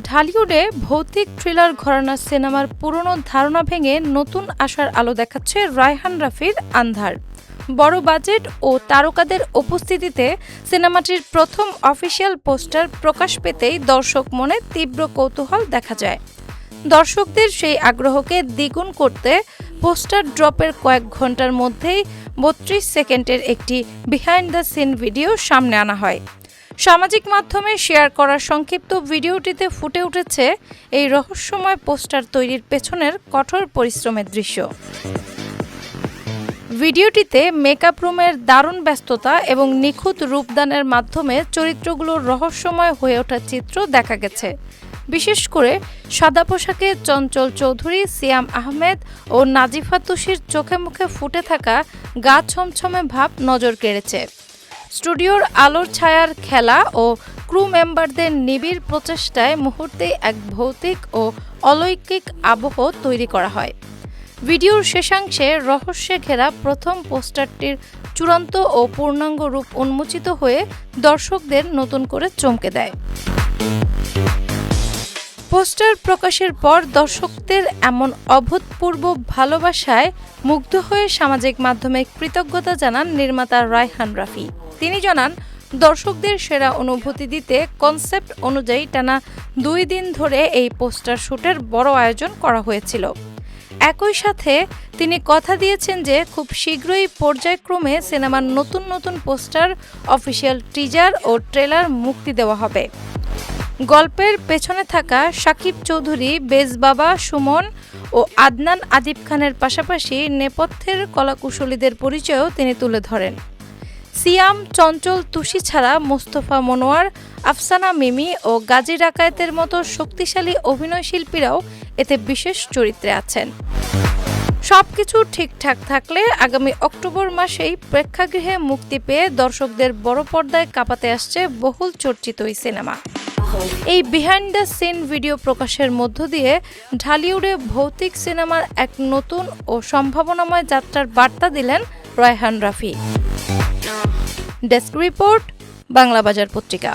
ঢালিউডে ভৌতিক থ্রিলার ঘরানার সিনেমার পুরনো ধারণা ভেঙে নতুন আশার আলো দেখাচ্ছে রায়হান রাফির আন্ধার। বড় বাজেট ও তারকাদের উপস্থিতিতে সিনেমাটির প্রথম অফিসিয়াল পোস্টার প্রকাশ পেতেই দর্শক মনে তীব্র কৌতূহল দেখা যায়। দর্শকদের সেই আগ্রহকে দ্বিগুণ করতে পোস্টার ড্রপের কয়েক ঘন্টার মধ্যেই ৩২ সেকেন্ডের একটি বিহাইন্ড দ্য সিন ভিডিও সামনে আনা হয়। সামাজিক মাধ্যমে শেয়ার করা সংক্ষিপ্ত ভিডিওটিতে ফুটে উঠেছে এই রহস্যময় পোস্টার তৈরির পেছনের কঠোর পরিশ্রমের দৃশ্য। ভিডিওটিতে মেকআপ রুমের দারুণ ব্যস্ততা এবং নিখুঁত রূপদানের মাধ্যমে চরিত্রগুলোর রহস্যময় হয়ে ওঠার চিত্র দেখা গেছে। বিশেষ করে সাদা পোশাকে চঞ্চল চৌধুরী, সিয়াম আহমেদ ও নাজিফা তুষির চোখে মুখে ফুটে থাকা গা ছমছমে ভাব নজর কেড়েছে। স্টুডিওর আলোর ছায়ার খেলা ও ক্রু মেম্বারদের নিবিড় প্রচেষ্টায় মুহূর্তেই এক ভৌতিক ও অলৌকিক আবহ তৈরি করা হয়। ভিডিওর শেষাংশে রহস্যে ঘেরা প্রথম পোস্টারটির চূড়ান্ত ও পূর্ণাঙ্গ রূপ উন্মোচিত হয়ে দর্শকদের নতুন করে চমকে দেয়। পোস্টার প্রকাশের পর দর্শকদের এমন অভূতপূর্ব ভালোবাসায় মুগ্ধ হয়ে সামাজিক মাধ্যমে কৃতজ্ঞতা জানান নির্মাতা রায়হান রাফি। তিনি জানান, দর্শকদের সেরা অনুভূতি দিতে কনসেপ্ট অনুযায়ী টানা 2 দিন ধরে এই পোস্টার শুটের বড় আয়োজন করা হয়েছিল। একই সাথে তিনি কথা দিয়েছেন যে খুব শীঘ্রই পর্যায়ক্রমে সিনেমার নতুন নতুন পোস্টার, অফিসিয়াল টিজার ও ট্রেলার মুক্তি দেওয়া হবে। গল্পের পেছনে থাকা শাকিব চৌধুরী, বেজবাবা সুমন ও আদনান আদিব খানের পাশাপাশি নেপথ্যের কলাকুশলীদের পরিচয়ও তিনি তুলে ধরেন। সিয়াম, চঞ্চল তুষি ছাড়া মোস্তফা মনোয়ার, আফসানা মিমি ও গাজী ডাকায়েতের মতো শক্তিশালী অভিনয়শিল্পীরাও এতে বিশেষ চরিত্রে আছেন। সবকিছু ঠিকঠাক থাকলে আগামী অক্টোবর মাসেই প্রেক্ষাগৃহে মুক্তি পেয়ে দর্শকদের বড় পর্দায় কাঁপাতে আসছে বহুল চর্চিত এই সিনেমা। এই বিহাইন্ড দ্য সিন ভিডিও প্রকাশের মধ্য দিয়ে ঢালিউডে ভৌতিক সিনেমার এক নতুন ও সম্ভাবনাময় যাত্রার বার্তা দিলেন রায়হান রাফি। ডেস্ক রিপোর্ট, বাংলা বাজার পত্রিকা।